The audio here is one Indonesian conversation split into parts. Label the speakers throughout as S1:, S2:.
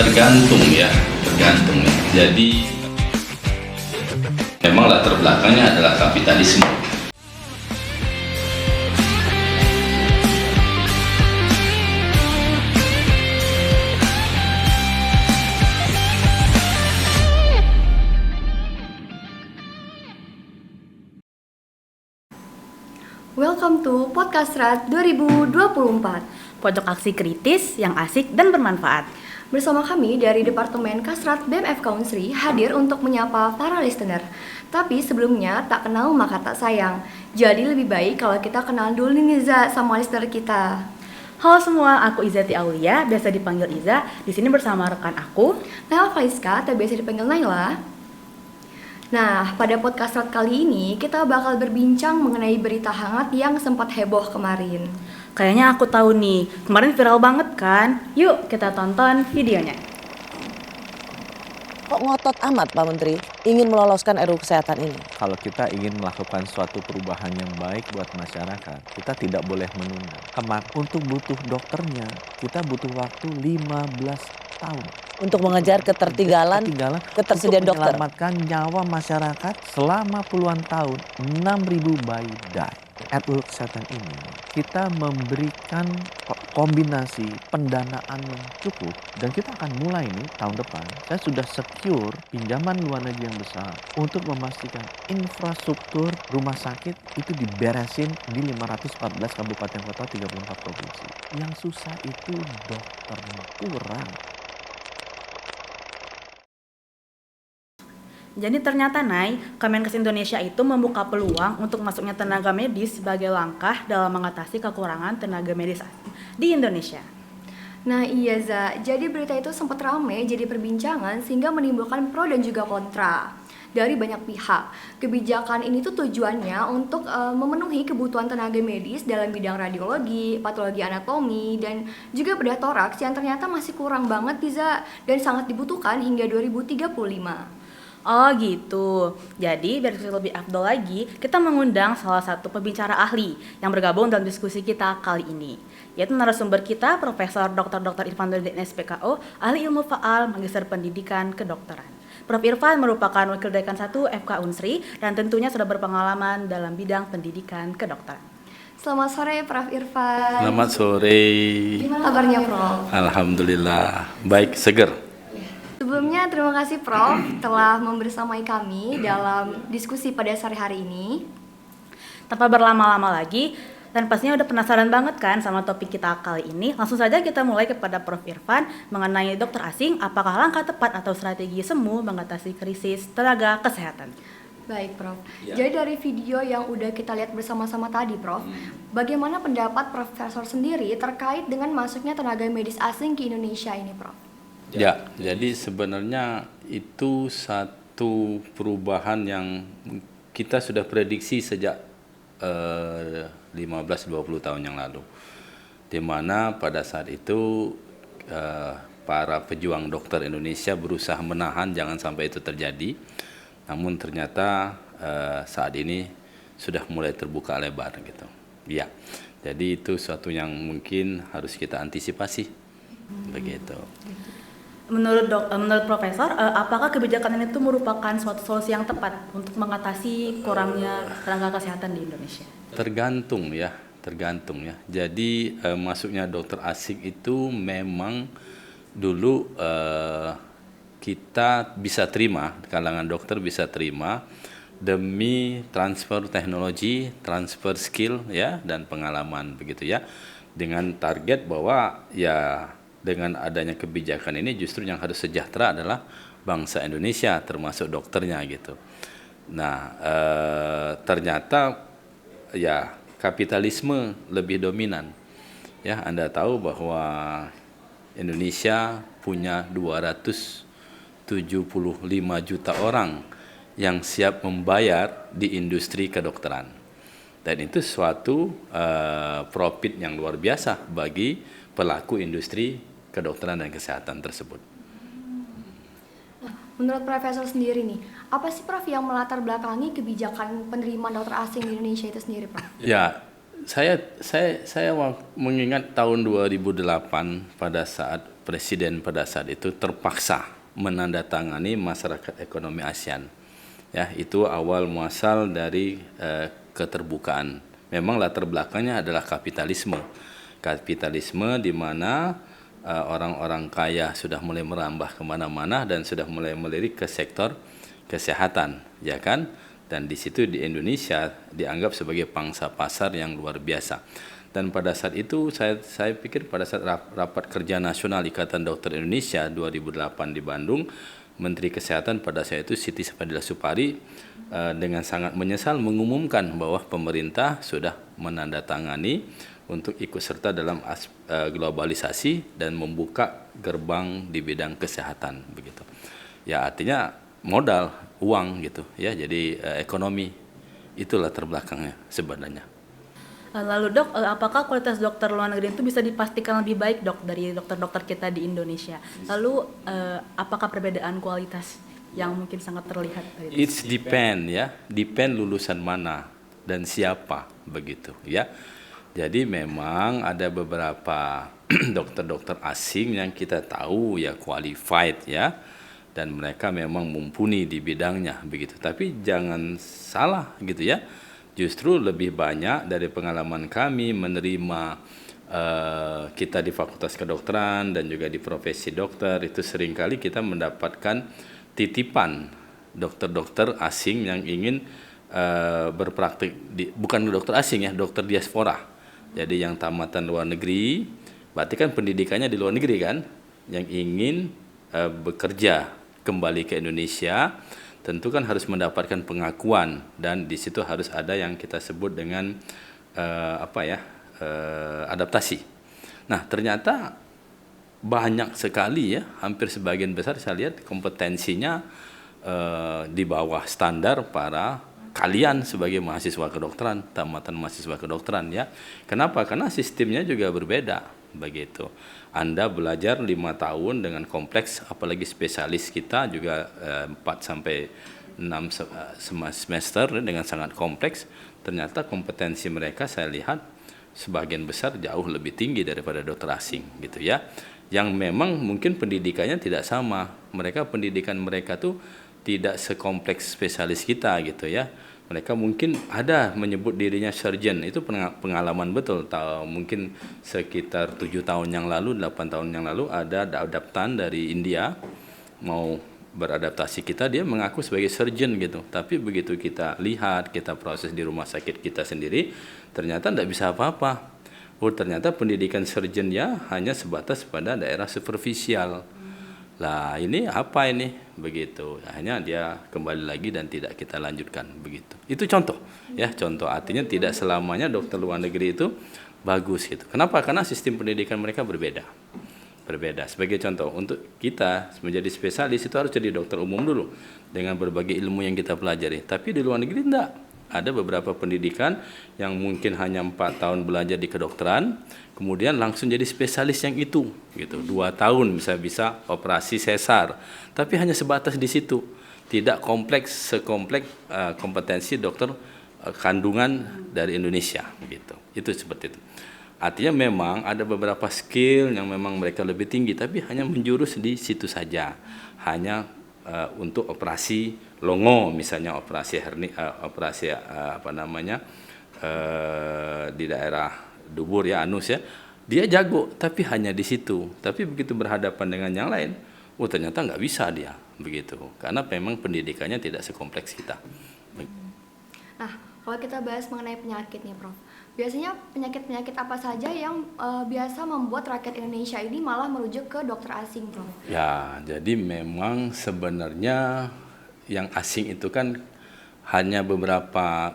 S1: Tergantung ya, tergantung ya. Jadi memang latar belakangnya adalah kapitalisme.
S2: Welcome to Podcast Rat 2024.
S3: Pojok aksi kritis yang asik dan bermanfaat.
S2: Bersama kami dari Departemen Kasrat BMF Kaunsri hadir untuk menyapa para listener. Tapi sebelumnya tak kenal maka tak sayang. Jadi lebih baik kalau kita kenal dulu nih Za sama listener kita.
S3: Halo semua, aku Izati Aulia, biasa dipanggil Iza. Di sini bersama rekan aku,
S2: Naila Faiska, atau biasa dipanggil Naila. Nah, pada podcast Rat kali ini kita bakal berbincang mengenai berita hangat yang sempat heboh kemarin.
S3: kayaknya aku tahu nih, kemarin viral banget kan? Yuk kita tonton videonya.
S4: Kok ngotot amat Pak Menteri ingin meloloskan RUU Kesehatan ini?
S5: Kalau kita ingin melakukan suatu perubahan yang baik buat masyarakat, kita tidak boleh menunda. Untuk butuh dokternya, kita butuh waktu 15 tahun.
S4: Untuk mengejar ketertinggalan ketersediaan
S5: untuk
S4: dokter.
S5: menyelamatkan nyawa masyarakat selama puluhan tahun, 6.000 bayi die. RUU Kesehatan ini, kita memberikan kombinasi pendanaan yang cukup dan kita akan mulai nih tahun depan. Saya sudah secure pinjaman luar negeri yang besar untuk memastikan infrastruktur rumah sakit itu diberesin di 514 kabupaten kota 34 provinsi. Yang susah itu dokternya kurang.
S3: Jadi ternyata Kemenkes Indonesia itu membuka peluang untuk masuknya tenaga medis sebagai langkah dalam mengatasi kekurangan tenaga medis di Indonesia.
S2: Nah iya Za, jadi berita itu sempat ramai jadi perbincangan sehingga menimbulkan pro dan juga kontra dari banyak pihak. Kebijakan ini tuh tujuannya untuk memenuhi kebutuhan tenaga medis dalam bidang radiologi, patologi anatomi, dan juga bedah toraks yang ternyata masih kurang banget Za, dan sangat dibutuhkan hingga 2035.
S3: Oh gitu, jadi biar lebih afdol lagi, kita mengundang salah satu pembicara ahli yang bergabung dalam diskusi kita kali ini, yaitu narasumber kita Profesor Dr. Irfan Nurdin SPKO, ahli ilmu faal, magister pendidikan kedokteran. Prof. Irfan merupakan Wakil Dekan 1 FK Unsri dan tentunya sudah berpengalaman dalam bidang pendidikan kedokteran.
S2: Selamat sore Prof. Irfan.
S1: Selamat sore.
S2: Gimana kabarnya Prof?
S1: Alhamdulillah, baik, seger.
S2: Sebelumnya terima kasih Prof telah membersamai kami dalam diskusi pada sore hari ini.
S3: Tanpa berlama-lama lagi, dan pastinya udah penasaran banget kan sama topik kita kali ini, langsung saja kita mulai kepada Prof. Irfan mengenai dokter asing, apakah langkah tepat atau strategi semu mengatasi krisis tenaga kesehatan?
S2: Baik Prof,
S1: Ya.
S2: Jadi dari video yang udah kita lihat bersama-sama tadi Prof, bagaimana pendapat Profesor sendiri terkait dengan masuknya tenaga medis asing ke Indonesia ini Prof?
S1: Ya, jadi sebenarnya itu satu perubahan yang kita sudah prediksi sejak 15-20 tahun yang lalu. Di mana pada saat itu para pejuang dokter Indonesia berusaha menahan jangan sampai itu terjadi. Namun ternyata saat ini sudah mulai terbuka lebar gitu. Ya. Jadi itu suatu yang mungkin harus kita antisipasi. Begitu.
S3: Menurut Profesor, apakah kebijakan ini tuh merupakan suatu solusi yang tepat untuk mengatasi kurangnya tenaga kesehatan di Indonesia?
S1: Tergantung ya. Jadi masuknya dokter asing itu memang dulu kita bisa terima, kalangan dokter bisa terima demi transfer teknologi, transfer skill ya dan pengalaman begitu ya. Dengan target bahwa ya dengan adanya kebijakan ini justru yang harus sejahtera adalah bangsa Indonesia termasuk dokternya gitu. Nah ternyata ya kapitalisme lebih dominan. Ya Anda tahu bahwa Indonesia punya 275 juta orang yang siap membayar di industri kedokteran. Dan itu suatu profit yang luar biasa bagi pelaku industri kedokteran dan kesehatan tersebut.
S2: Menurut Profesor sendiri nih, apa sih Prof yang melatar belakangi kebijakan penerimaan dokter asing di Indonesia itu sendiri Prof?
S1: Ya, Saya mengingat tahun 2008 pada saat presiden pada saat itu terpaksa menandatangani masyarakat ekonomi ASEAN. Ya, itu awal muasal dari keterbukaan. Memang latar belakangnya adalah kapitalisme. Kapitalisme di mana orang-orang kaya sudah mulai merambah kemana-mana dan sudah mulai melirik ke sektor kesehatan, ya kan? Dan di situ di Indonesia dianggap sebagai pangsa pasar yang luar biasa. Dan pada saat itu saya pikir pada saat rapat kerja nasional Ikatan Dokter Indonesia 2008 di Bandung, Menteri Kesehatan pada saat itu Siti Fadila Supari dengan sangat menyesal mengumumkan bahwa pemerintah sudah menandatangani untuk ikut serta dalam globalisasi dan membuka gerbang di bidang kesehatan begitu. Ya artinya modal, uang gitu ya. Jadi ekonomi itulah terbelakangnya sebenarnya.
S3: Lalu dok, apakah kualitas dokter luar negeri itu bisa dipastikan lebih baik dok dari dokter-dokter kita di Indonesia? Lalu apakah perbedaan kualitas yang mungkin sangat terlihat dari
S1: It's depend ya, depend lulusan mana dan siapa begitu ya. Jadi memang ada beberapa dokter-dokter asing yang kita tahu ya qualified ya, dan mereka memang mumpuni di bidangnya begitu. Tapi jangan salah gitu ya. Justru lebih banyak dari pengalaman kami menerima kita di Fakultas Kedokteran dan juga di profesi dokter itu seringkali kita mendapatkan titipan dokter-dokter asing yang ingin berpraktik bukan dokter asing ya, dokter diaspora. Jadi yang tamatan luar negeri, berarti kan pendidikannya di luar negeri kan, yang ingin bekerja kembali ke Indonesia, tentu kan harus mendapatkan pengakuan dan di situ harus ada yang kita sebut dengan adaptasi. Nah ternyata banyak sekali ya, hampir sebagian besar saya lihat kompetensinya di bawah standar para kalian sebagai mahasiswa kedokteran, tamatan mahasiswa kedokteran ya. Kenapa? Karena sistemnya juga berbeda begitu. Anda belajar 5 tahun dengan kompleks, apalagi spesialis kita juga 4 sampai 6 semester dengan sangat kompleks. Ternyata kompetensi mereka saya lihat sebagian besar jauh lebih tinggi daripada dokter asing gitu ya. Yang memang mungkin pendidikannya tidak sama. Pendidikan mereka tuh tidak sekompleks spesialis kita gitu ya. Mereka mungkin ada menyebut dirinya surgeon, itu pengalaman betul. Mungkin sekitar 7 tahun yang lalu, 8 tahun yang lalu ada adaptan dari India mau beradaptasi kita, dia mengaku sebagai surgeon gitu. Tapi begitu kita lihat, kita proses di rumah sakit kita sendiri, ternyata tidak bisa apa-apa. Ternyata pendidikan surgeon ya hanya sebatas pada daerah superficial. Lah ini apa ini begitu, hanya dia kembali lagi dan tidak kita lanjutkan begitu. Itu contoh ya, contoh artinya tidak selamanya dokter luar negeri itu bagus gitu. Kenapa? Karena sistem pendidikan mereka berbeda. Sebagai contoh, untuk kita menjadi spesialis itu harus jadi dokter umum dulu dengan berbagai ilmu yang kita pelajari. Tapi di luar negeri enggak. Ada beberapa pendidikan yang mungkin hanya 4 tahun belajar di kedokteran, kemudian langsung jadi spesialis yang itu, gitu. 2 tahun bisa operasi sesar, tapi hanya sebatas di situ, tidak kompleks sekompleks kompetensi dokter kandungan dari Indonesia, gitu. Itu seperti itu. Artinya memang ada beberapa skill yang memang mereka lebih tinggi, tapi hanya menjurus di situ saja, hanya untuk operasi longo misalnya, operasi hernia, di daerah dubur ya, anus ya, dia jago tapi hanya di situ. Tapi begitu berhadapan dengan yang lain, ternyata nggak bisa dia begitu, karena memang pendidikannya tidak sekompleks kita.
S2: Nah, kalau kita bahas mengenai penyakit nih Prof, biasanya penyakit-penyakit apa saja yang biasa membuat rakyat Indonesia ini malah merujuk ke dokter asing, Prof?
S1: Ya, jadi memang sebenarnya yang asing itu kan hanya beberapa,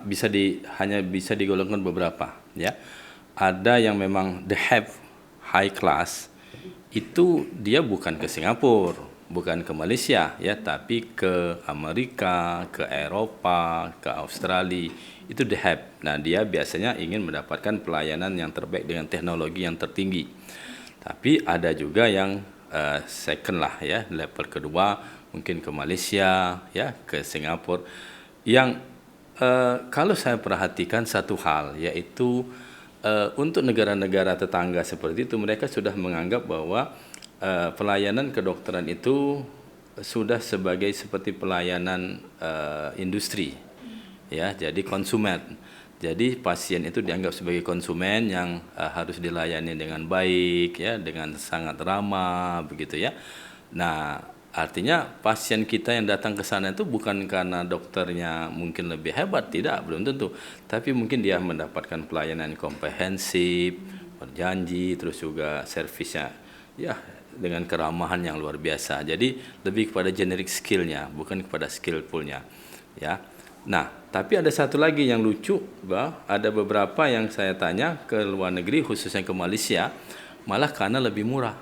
S1: hanya bisa digolongkan beberapa ya. Ada yang memang the high class, itu dia bukan ke Singapura, bukan ke Malaysia ya, tapi ke Amerika, ke Eropa, ke Australia. Itu the hype. Nah, dia biasanya ingin mendapatkan pelayanan yang terbaik dengan teknologi yang tertinggi. Tapi ada juga yang second lah ya, level kedua, mungkin ke Malaysia ya, ke Singapura. Yang kalau saya perhatikan satu hal, yaitu untuk negara-negara tetangga seperti itu mereka sudah menganggap bahwa pelayanan kedokteran itu sudah sebagai seperti pelayanan industri, ya, jadi konsumen. Jadi pasien itu dianggap sebagai konsumen yang harus dilayani dengan baik, ya, dengan sangat ramah, begitu ya. Nah, artinya pasien kita yang datang ke sana itu bukan karena dokternya mungkin lebih hebat, tidak, belum tentu. Tapi mungkin dia mendapatkan pelayanan komprehensif, berjanji, terus juga servisnya, ya, dengan keramahan yang luar biasa. Jadi lebih kepada generic skill-nya, bukan kepada skillful-nya, ya. Nah, tapi ada satu lagi yang lucu, bah, ada beberapa yang saya tanya ke luar negeri, khususnya ke Malaysia, malah karena lebih murah.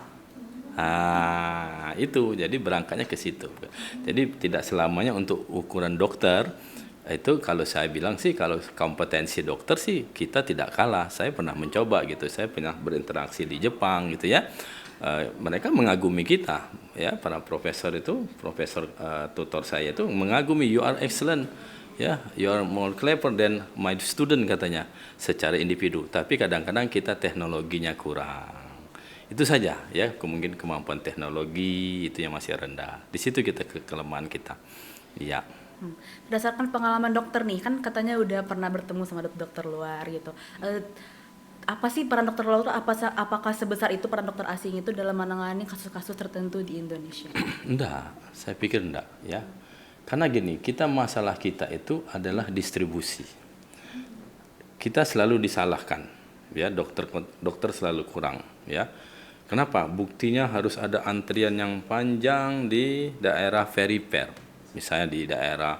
S1: Itu, jadi berangkatnya ke situ. Jadi tidak selamanya untuk ukuran dokter, itu kalau saya bilang sih, kalau kompetensi dokter sih kita tidak kalah. Saya pernah mencoba gitu, saya pernah berinteraksi di Jepang gitu ya. Mereka mengagumi kita, ya, para profesor itu, profesor tutor saya itu mengagumi, you are excellent. Ya, you are more clever than my student katanya secara individu. Tapi kadang-kadang kita teknologinya kurang. Itu saja ya, mungkin kemampuan teknologi itu yang masih rendah. Di situ kita kelemahan kita. Iya.
S3: Berdasarkan pengalaman dokter nih, kan katanya udah pernah bertemu sama dokter luar gitu. Apa sih peran dokter luar itu? Apakah sebesar itu peran dokter asing itu dalam menangani kasus-kasus tertentu di Indonesia?
S1: Enggak, saya pikir enggak ya. Karena gini, masalah kita itu adalah distribusi. Kita selalu disalahkan, ya, dokter selalu kurang, ya. Kenapa? Buktinya harus ada antrian yang panjang di daerah perifer, misalnya di daerah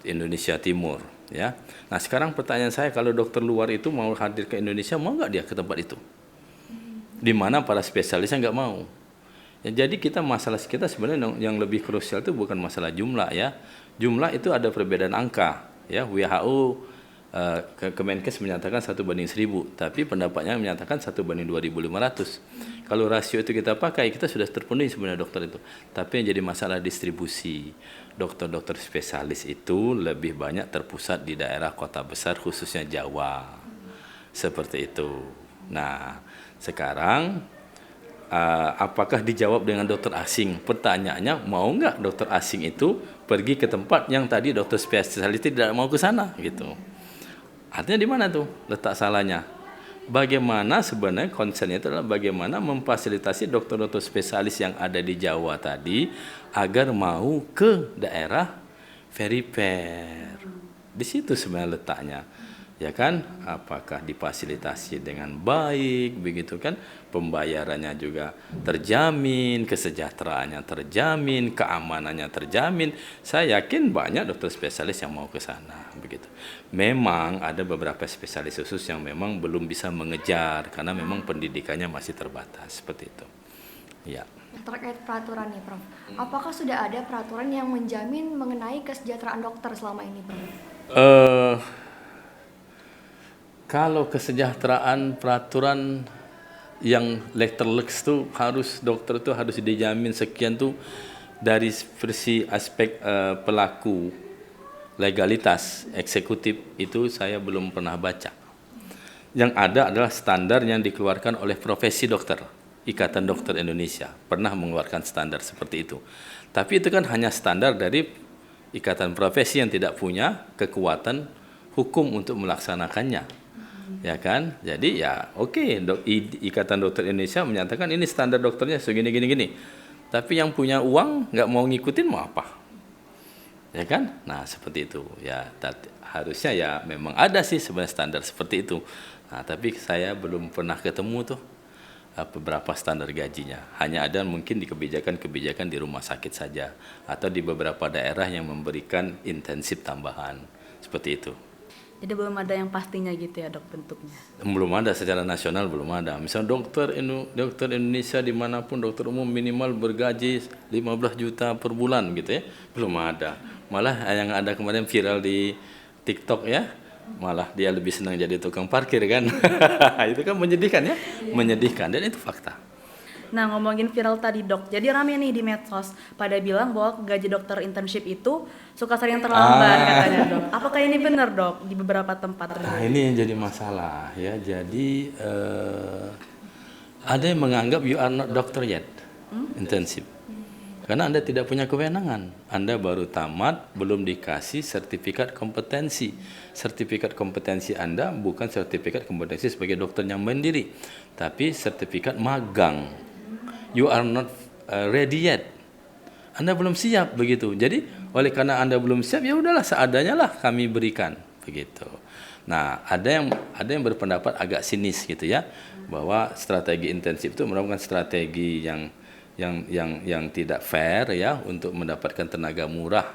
S1: Indonesia Timur, ya. Nah, sekarang pertanyaan saya, kalau dokter luar itu mau hadir ke Indonesia, mau nggak dia ke tempat itu? Di mana para spesialisnya nggak mau. Ya, jadi masalah kita sebenarnya yang lebih krusial itu bukan masalah jumlah, ya. Jumlah itu ada perbedaan angka, ya. WHO Kemenkes menyatakan 1:1000, tapi pendapatnya menyatakan 1:2500. Kalau rasio itu kita pakai, kita sudah terpenuhi sebenarnya dokter itu. Tapi yang jadi masalah distribusi. Dokter-dokter spesialis itu lebih banyak terpusat di daerah kota besar, khususnya Jawa. Seperti itu. Nah, sekarang apakah dijawab dengan dokter asing? Pertanyaannya, mau nggak dokter asing itu pergi ke tempat yang tadi dokter spesialis tidak mau ke sana gitu. Artinya di mana tuh letak salahnya? Bagaimana sebenarnya concernnya itu adalah bagaimana memfasilitasi dokter-dokter spesialis yang ada di Jawa tadi agar mau ke daerah perifer. Di situ sebenarnya letaknya. Ya kan, apakah difasilitasi dengan baik, begitu kan, pembayarannya juga terjamin, kesejahteraannya terjamin, keamanannya terjamin. Saya yakin banyak dokter spesialis yang mau ke sana, begitu. Memang ada beberapa spesialis khusus yang memang belum bisa mengejar karena memang pendidikannya masih terbatas, seperti itu. Ya.
S2: Terkait peraturan nih, Prof. Apakah sudah ada peraturan yang menjamin mengenai kesejahteraan dokter selama ini, Prof?
S1: Kalau kesejahteraan peraturan yang letterleks tuh harus dokter tuh harus dijamin sekian tuh dari versi aspek pelaku legalitas eksekutif itu saya belum pernah baca. Yang ada adalah standar yang dikeluarkan oleh profesi dokter, Ikatan Dokter Indonesia pernah mengeluarkan standar seperti itu. Tapi itu kan hanya standar dari ikatan profesi yang tidak punya kekuatan hukum untuk melaksanakannya. Ya kan, jadi ya oke, Ikatan Dokter Indonesia menyatakan ini standar dokternya segini gini. Tapi yang punya uang nggak mau ngikutin mau apa? Ya kan, nah seperti itu ya. Harusnya ya memang ada sih sebenarnya standar seperti itu. Nah, tapi saya belum pernah ketemu tuh beberapa standar gajinya. Hanya ada mungkin di kebijakan-kebijakan di rumah sakit saja atau di beberapa daerah yang memberikan intensif tambahan seperti itu.
S3: Jadi belum ada yang pastinya gitu ya, Dok, bentuknya?
S1: Belum ada, secara nasional belum ada. Misal dokter Indonesia dimanapun dokter umum minimal bergaji 15 juta per bulan gitu ya, belum ada. Malah yang ada kemarin viral di TikTok ya, malah dia lebih senang jadi tukang parkir kan. Itu kan menyedihkan ya, menyedihkan, dan itu fakta.
S3: Nah, ngomongin viral tadi dok, jadi rame nih di medsos pada bilang bahwa gaji dokter internship itu suka sering terlambat katanya dok. Apakah ini benar dok di beberapa tempat
S1: Nah,
S3: terjadi?
S1: ini yang jadi masalah ya. Jadi ada yang menganggap you are not doctor yet, internship. Karena Anda tidak punya kewenangan. Anda baru tamat, belum dikasih sertifikat kompetensi. Sertifikat kompetensi Anda bukan sertifikat kompetensi sebagai dokter yang mandiri, tapi sertifikat magang. You are not ready yet. Anda belum siap begitu. Jadi oleh karena Anda belum siap, ya udahlah seadanya lah kami berikan begitu. Nah, ada yang berpendapat agak sinis gitu ya, bahwa strategi intensif itu merupakan strategi yang tidak fair ya untuk mendapatkan tenaga murah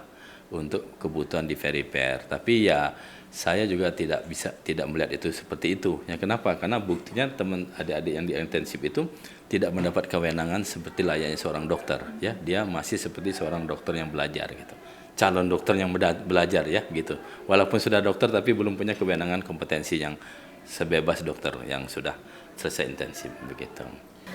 S1: untuk kebutuhan di perifer. Tapi ya saya juga tidak melihat itu seperti itu. Ya kenapa? Karena buktinya teman adik-adik yang di intensif itu tidak mendapat kewenangan seperti layaknya seorang dokter ya. Dia masih seperti seorang dokter yang belajar gitu. Calon dokter yang belajar ya gitu. Walaupun sudah dokter tapi belum punya kewenangan kompetensi yang sebebas dokter yang sudah selesai intensif begitu.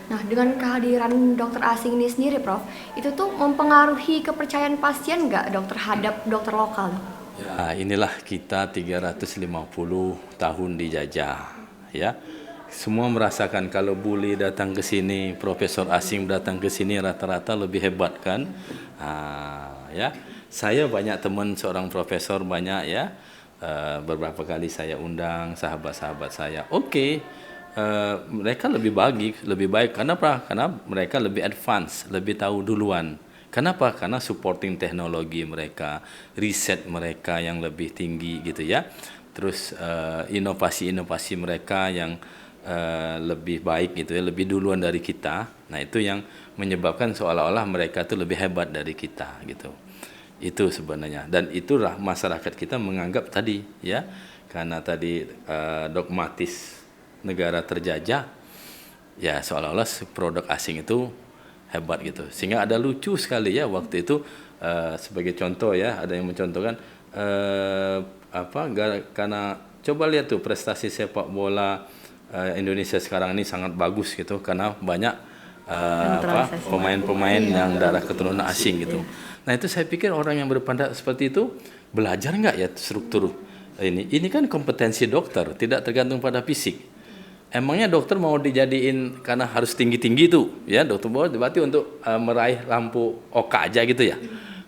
S2: Nah, dengan kehadiran dokter asing ini sendiri, Prof, itu tuh mempengaruhi kepercayaan pasien nggak dok terhadap dokter lokal?
S1: Ya, inilah kita 350 tahun dijajah, ya. Semua merasakan kalau bule datang ke sini, profesor asing datang ke sini rata-rata lebih hebat kan? Ya, saya banyak teman seorang profesor banyak ya. Beberapa kali saya undang sahabat-sahabat saya. Mereka lebih baik. Kenapa? Karena mereka lebih advance, lebih tahu duluan. Kenapa? Karena supporting teknologi mereka, riset mereka yang lebih tinggi gitu ya. Terus inovasi-inovasi mereka yang lebih baik gitu ya, lebih duluan dari kita. Nah, itu yang menyebabkan seolah-olah mereka itu lebih hebat dari kita gitu. Itu sebenarnya. Dan itulah masyarakat kita menganggap tadi ya, karena tadi dogmatis negara terjajah, ya seolah-olah produk asing itu hebat gitu. Sehingga ada lucu sekali ya waktu itu sebagai contoh ya, ada yang mencontohkan karena coba lihat tuh prestasi sepak bola Indonesia sekarang ini sangat bagus gitu karena banyak pemain-pemain yang darah keturunan asing gitu. Nah, itu saya pikir orang yang berpendapat seperti itu belajar nggak ya struktur ini? Ini kan kompetensi dokter, tidak tergantung pada fisik. Emangnya dokter mau dijadiin karena harus tinggi-tinggi itu ya, dokter berarti untuk meraih lampu oka aja gitu ya?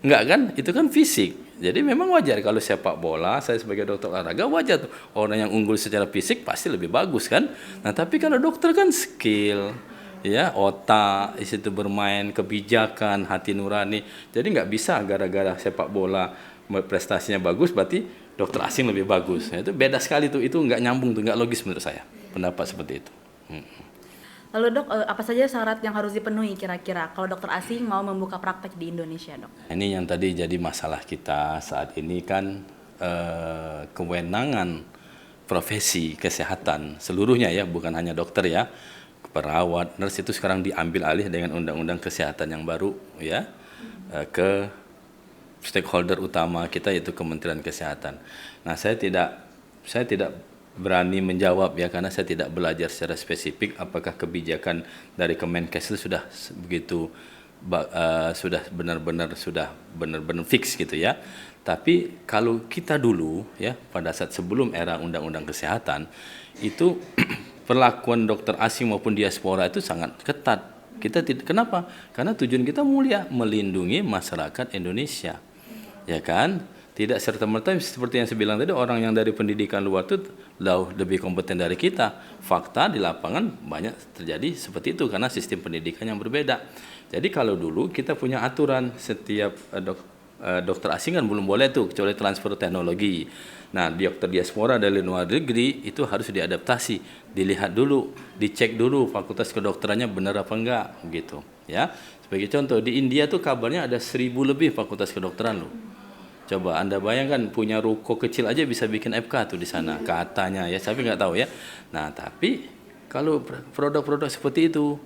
S1: Enggak kan? Itu kan fisik. Jadi memang wajar kalau sepak bola, saya sebagai dokter olahraga wajar tuh orang yang unggul secara fisik pasti lebih bagus kan. Nah, tapi kalau dokter kan skill, ya otak, isitu bermain, kebijakan, hati nurani. Jadi nggak bisa gara-gara sepak bola prestasinya bagus berarti dokter asing lebih bagus. Nah, itu beda sekali tuh, itu nggak nyambung tuh, nggak logis menurut saya. Pendapat seperti itu.
S3: Lalu dok, apa saja syarat yang harus dipenuhi kira-kira kalau dokter asing mau membuka praktek di Indonesia dok?
S1: Ini yang tadi jadi masalah kita saat ini kan kewenangan profesi kesehatan seluruhnya ya, bukan hanya dokter ya, perawat, nurse itu sekarang diambil alih dengan undang-undang kesehatan yang baru ya, ke stakeholder utama kita yaitu Kementerian Kesehatan. Nah, saya tidak berani menjawab ya karena saya tidak belajar secara spesifik apakah kebijakan dari Kemenkes itu sudah begitu sudah benar-benar fix gitu ya. Tapi kalau kita dulu ya pada saat sebelum era undang-undang kesehatan itu perlakuan dokter asing maupun diaspora itu sangat ketat. Kenapa? Karena tujuan kita mulia, melindungi masyarakat Indonesia. Ya kan? Tidak serta-merta seperti yang saya bilang tadi, orang yang dari pendidikan luar itu jauh lebih kompeten dari kita. Fakta di lapangan banyak terjadi seperti itu karena sistem pendidikan yang berbeda. Jadi kalau dulu kita punya aturan setiap dokter asing kan belum boleh tuh kecuali transfer teknologi. Nah, dokter diaspora dari luar negeri itu harus diadaptasi, dilihat dulu, dicek dulu fakultas kedokterannya benar apa enggak gitu ya. Sebagai contoh di India tuh kabarnya ada 1000 lebih fakultas kedokteran loh. Coba Anda bayangkan punya ruko kecil aja bisa bikin FK tuh di sana katanya ya, tapi nggak tahu ya. Nah, tapi kalau produk-produk seperti itu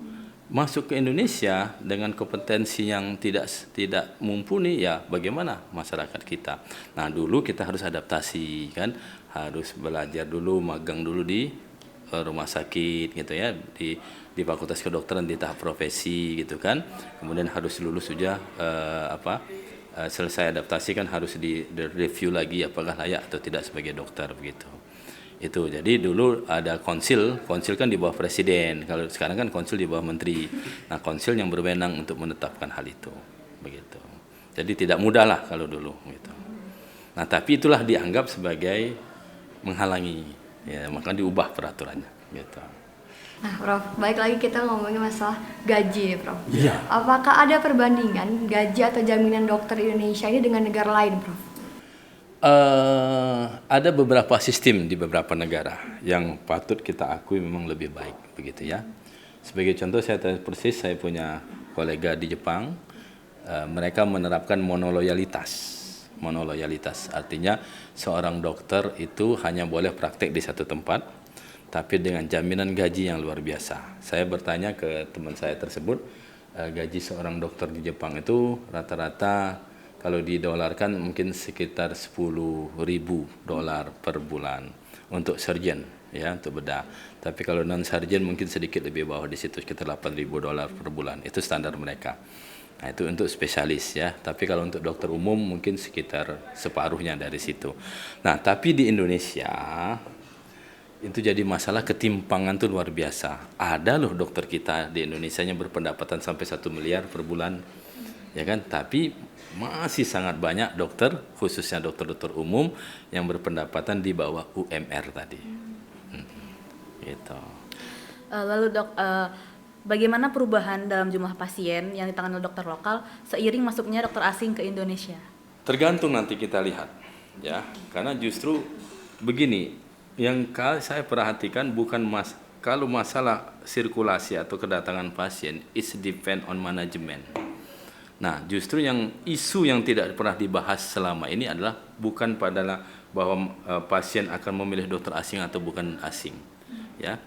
S1: masuk ke Indonesia dengan kompetensi yang tidak mumpuni ya bagaimana masyarakat kita. Nah, dulu kita harus adaptasi kan, harus belajar dulu, magang dulu di rumah sakit gitu ya, di Fakultas Kedokteran di tahap profesi gitu kan. Kemudian harus lulus juga selesai adaptasi kan harus di review lagi apakah layak atau tidak sebagai dokter begitu. Itu jadi dulu ada konsil kan di bawah presiden, kalau sekarang kan konsil di bawah menteri. Nah, konsil yang berwenang untuk menetapkan hal itu begitu. Jadi tidak mudah lah kalau dulu gitu. Nah, tapi itulah dianggap sebagai menghalangi, ya maka diubah peraturannya gitu.
S2: Nah, Prof, balik lagi kita ngomongin masalah gaji nih, Prof.
S1: Iya.
S2: Apakah ada perbandingan gaji atau jaminan dokter Indonesia ini dengan negara lain, Prof?
S1: Ada beberapa sistem di beberapa negara yang patut kita akui memang lebih baik begitu ya. Sebagai contoh saya tahu persis, saya punya kolega di Jepang, mereka menerapkan monoloyalitas. Monoloyalitas artinya seorang dokter itu hanya boleh praktek di satu tempat, tapi dengan jaminan gaji yang luar biasa. Saya bertanya ke teman saya tersebut, gaji seorang dokter di Jepang itu rata-rata kalau didolarkan mungkin sekitar $10.000 per bulan untuk surgeon, ya, untuk bedah. Tapi kalau non surgeon mungkin sedikit lebih bawah di situ, sekitar $8.000 per bulan. Itu standar mereka. Nah, itu untuk spesialis ya. Tapi kalau untuk dokter umum mungkin sekitar separuhnya dari situ. Nah, tapi di Indonesia itu jadi masalah ketimpangan tuh luar biasa. Ada loh dokter kita di Indonesia yang berpendapatan sampai 1 miliar per bulan. Ya kan? Tapi masih sangat banyak dokter, khususnya dokter-dokter umum yang berpendapatan di bawah UMR tadi. Gitu.
S3: Lalu dok, bagaimana perubahan dalam jumlah pasien yang ditangani oleh dokter lokal seiring masuknya dokter asing ke Indonesia?
S1: Tergantung nanti kita lihat, ya. Karena justru begini, yang saya perhatikan bukan kalau masalah sirkulasi atau kedatangan pasien, it's depend on management. Nah, justru yang isu yang tidak pernah dibahas selama ini adalah bukan pada bahwa pasien akan memilih dokter asing atau bukan asing, ya.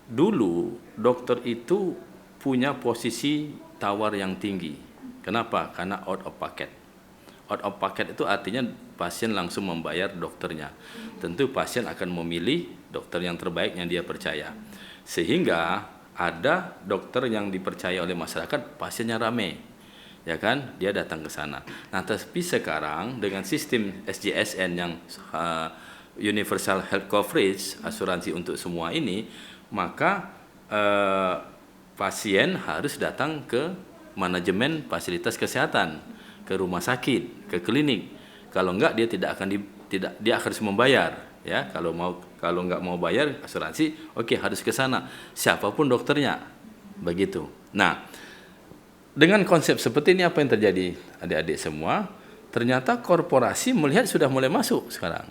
S1: Dulu dokter itu punya posisi tawar yang tinggi. Kenapa? Karena out of pocket. Out of pocket itu artinya pasien langsung membayar dokternya. Tentu pasien akan memilih dokter yang terbaik yang dia percaya. Sehingga ada dokter yang dipercaya oleh masyarakat, pasiennya rame. Ya kan, dia datang ke sana. Nah, tapi sekarang dengan sistem SJSN yang Universal Health Coverage, asuransi untuk semua ini, maka pasien harus datang ke manajemen fasilitas kesehatan, ke rumah sakit, ke klinik. Kalau enggak dia dia harus membayar, ya. Kalau enggak mau bayar asuransi, oke, harus ke sana. Siapapun dokternya. Begitu. Nah, dengan konsep seperti ini apa yang terjadi adik-adik semua? Ternyata korporasi melihat sudah mulai masuk sekarang.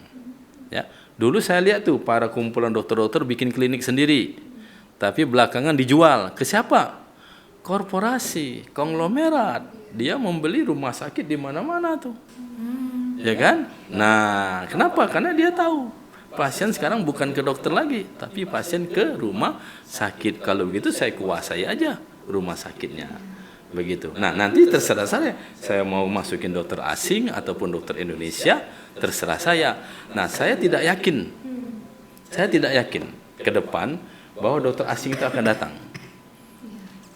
S1: Ya, dulu saya lihat tuh para kumpulan dokter-dokter bikin klinik sendiri, tapi belakangan dijual ke siapa? Korporasi, konglomerat. Dia membeli rumah sakit di mana-mana tuh, ya kan? Nah, kenapa? Karena dia tahu pasien sekarang bukan ke dokter lagi, tapi pasien ke rumah sakit. Kalau begitu saya kuasai aja rumah sakitnya. Begitu. Nah, nanti terserah saya mau masukin dokter asing ataupun dokter Indonesia, terserah saya. Nah, saya tidak yakin ke depan bahwa dokter asing itu akan datang.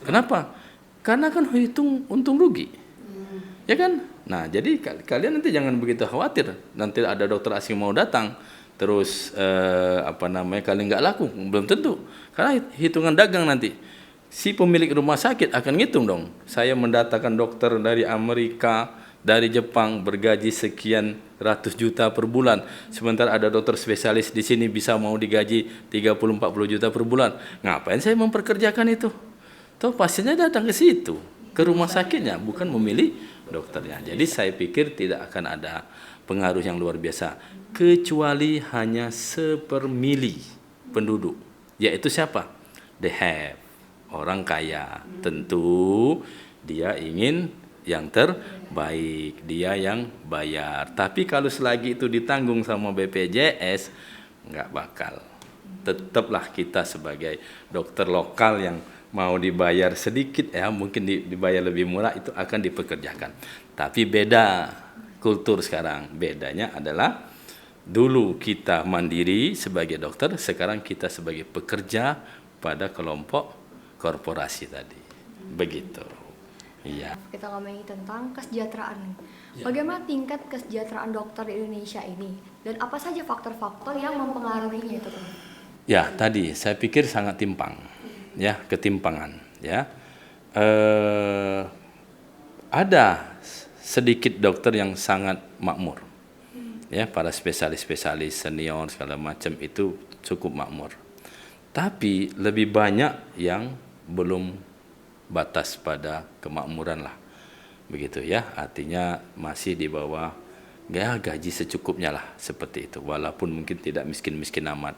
S1: Kenapa? Karena kan hitung untung rugi, ya kan? Nah, jadi kalian nanti jangan begitu khawatir. Nanti ada dokter asing mau datang, terus kalian nggak laku, belum tentu. Karena hitungan dagang nanti. Si pemilik rumah sakit akan ngitung dong. Saya mendatangkan dokter dari Amerika, dari Jepang bergaji sekian ratus juta per bulan. Sementara ada dokter spesialis di sini bisa mau digaji 30-40 juta per bulan. Ngapain saya memperkerjakan itu? Toh pasiennya datang ke situ, ke rumah sakitnya, bukan memilih dokternya. Jadi saya pikir tidak akan ada pengaruh yang luar biasa. Kecuali hanya 1/1000 penduduk. Yaitu siapa? The have. Orang kaya, tentu dia ingin yang terbaik, dia yang bayar. Tapi kalau selagi itu ditanggung sama BPJS, nggak bakal. Tetaplah kita sebagai dokter lokal yang mau dibayar sedikit, ya mungkin dibayar lebih murah, itu akan dipekerjakan. Tapi beda kultur sekarang. Bedanya adalah dulu kita mandiri sebagai dokter, sekarang kita sebagai pekerja pada kelompok korporasi tadi. Begitu. Iya.
S2: Kita ngomongin tentang kesejahteraan. Bagaimana tingkat kesejahteraan dokter di Indonesia ini? Dan apa saja faktor-faktor yang mempengaruhinya itu?
S1: Ya, tadi saya pikir sangat timpang. Ya, ketimpangan. Ya. Ada sedikit dokter yang sangat makmur. Ya, para spesialis-spesialis senior segala macam itu cukup makmur. Tapi lebih banyak yang belum batas pada kemakmuran lah. Begitu ya, artinya masih di bawah gaji secukupnya lah seperti itu. Walaupun mungkin tidak miskin-miskin amat.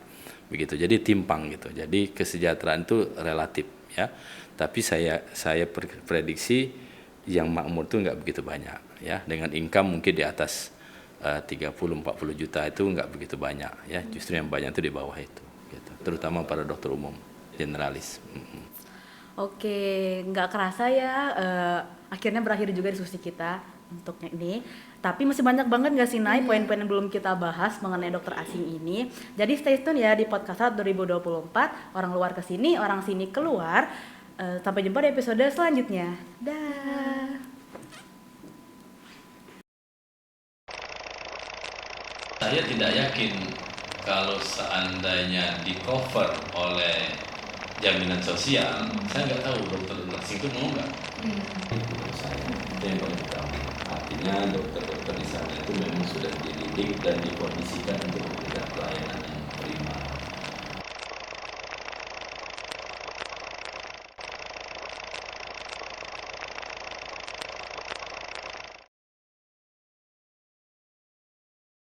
S1: Begitu. Jadi timpang gitu. Jadi kesejahteraan itu relatif ya. Tapi saya prediksi yang makmur itu nggak begitu banyak ya. Dengan income mungkin di atas 30-40 juta itu nggak begitu banyak ya, justru yang banyak itu di bawah itu gitu. Terutama para dokter umum generalis.
S3: Oke, nggak kerasa ya akhirnya berakhir juga diskusi kita untuk ini. Tapi masih banyak banget nggak sih Nay poin-poin yang belum kita bahas mengenai dokter asing ini. Jadi stay tune ya di podcast 2024, orang luar ke sini, orang sini keluar. Sampai jumpa di episode selanjutnya. Dah.
S1: Saya tidak yakin kalau seandainya di cover oleh jaminan sosial, saya nggak tahu dokter asing itu mau nggak. Menurut saya itu yang paling utama. Artinya dokter-dokter di sana itu memang sudah dididik dan dikondisikan untuk